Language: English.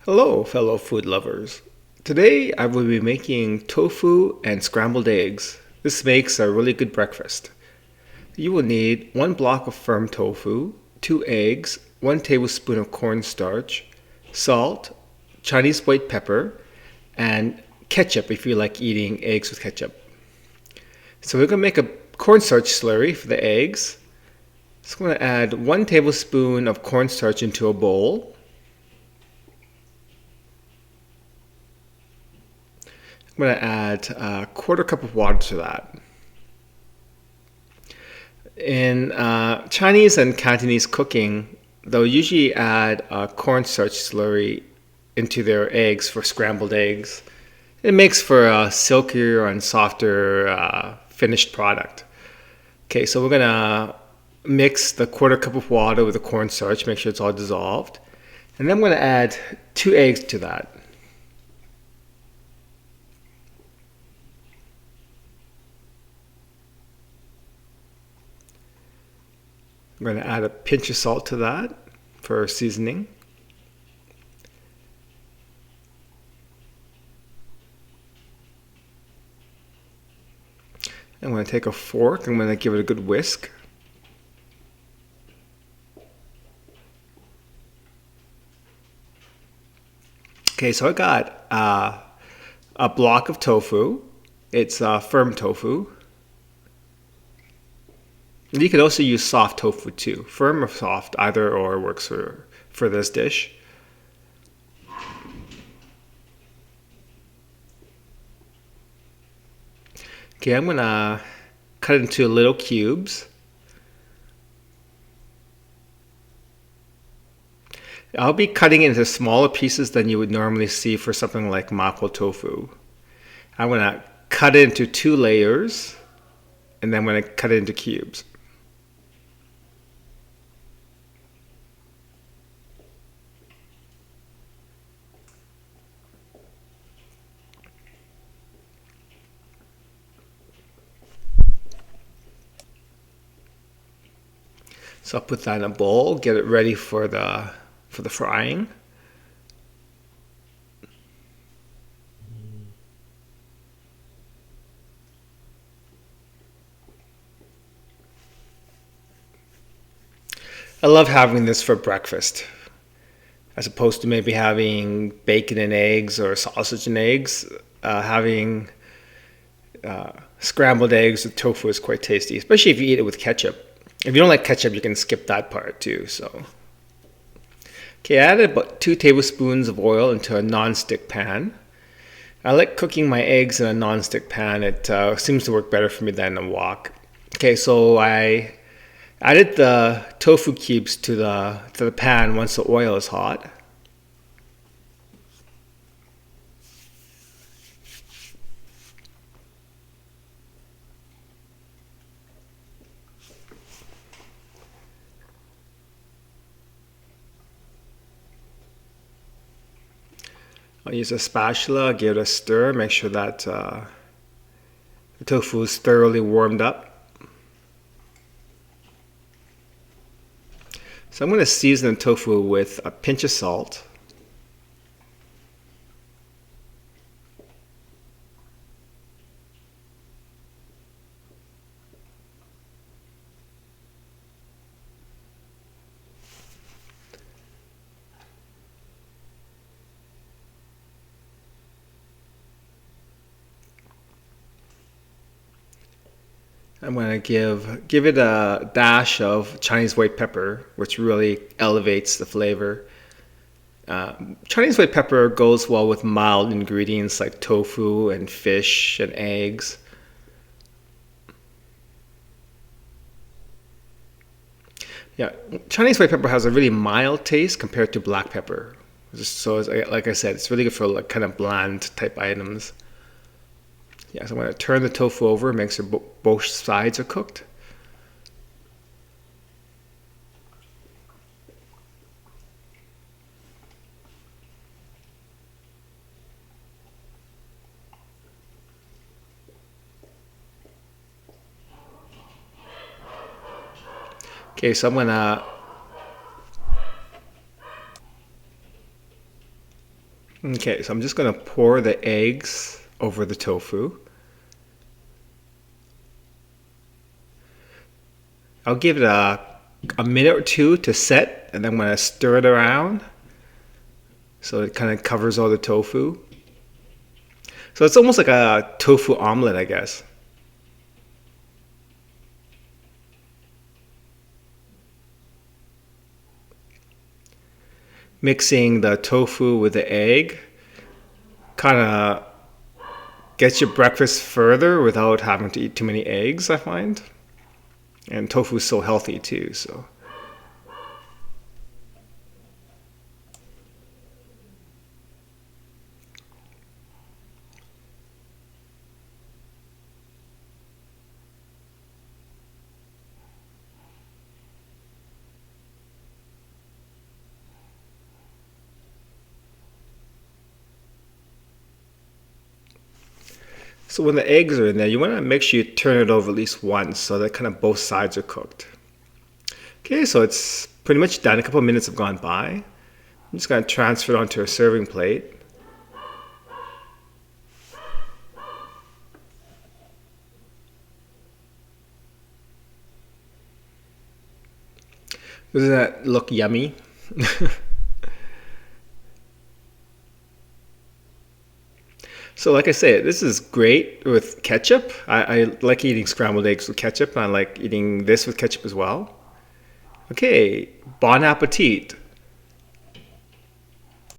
Hello, fellow food lovers. Today I will be making tofu and scrambled eggs. This makes a really good breakfast. You will need one block of firm tofu, two eggs, 1 tablespoon of cornstarch, salt, Chinese white pepper, and ketchup if you like eating eggs with ketchup. So we're going to make a cornstarch slurry for the eggs. So I'm going to add 1 tablespoon of cornstarch into a bowl. I'm going to add a quarter cup of water to that. In Chinese and Cantonese cooking, they'll usually add a cornstarch slurry into their eggs for scrambled eggs. It makes for a silkier and softer finished product. Okay, so we're going to mix the quarter cup of water with the cornstarch, make sure it's all dissolved. And then I'm going to add 2 eggs to that. I'm going to add a pinch of salt to that for seasoning. I'm going to take a fork. I'm going to give it a good whisk. Okay, so I got a block of tofu. It's firm tofu. You could also use soft tofu too. Firm or soft, either or works for this dish. Okay, I'm gonna cut it into little cubes. I'll be cutting it into smaller pieces than you would normally see for something like mapo tofu. I'm gonna cut it into 2 layers, and then I'm gonna cut it into cubes. So I'll put that in a bowl, get it ready for the frying. I love having this for breakfast, as opposed to maybe having bacon and eggs or sausage and eggs. Having scrambled eggs with tofu is quite tasty, especially if you eat it with ketchup. If you don't like ketchup, you can skip that part too. So, okay, I added about 2 tablespoons of oil into a non-stick pan. I like cooking my eggs in a non-stick pan. It seems to work better for me than a wok. Okay, so I added the tofu cubes to the pan once the oil is hot. I'll use a spatula, give it a stir, make sure that the tofu is thoroughly warmed up. So I'm going to season the tofu with a pinch of salt. I'm going to give it a dash of Chinese white pepper, which really elevates the flavor. Chinese white pepper goes well with mild ingredients like tofu and fish and eggs. Yeah, Chinese white pepper has a really mild taste compared to black pepper. So, like I said, it's really good for like kind of bland type items. Yeah, so I'm going to turn the tofu over, make sure both sides are cooked. Okay, so I'm going to Okay, so I'm just going to pour the eggs over the tofu. I'll give it a minute or two to set, and then I'm going to stir it around so it kind of covers all the tofu. So it's almost like a tofu omelet, I guess. Mixing the tofu with the egg kind of gets your breakfast further without having to eat too many eggs, I find. And tofu is so healthy too, so. So when the eggs are in there, you want to make sure you turn it over at least once so that kind of both sides are cooked. Okay, so it's pretty much done. A couple of minutes have gone by. I'm just going to transfer it onto a serving plate. Doesn't that look yummy? So like I said, this is great with ketchup. I like eating scrambled eggs with ketchup. I like eating this with ketchup as well. Okay, bon appetit.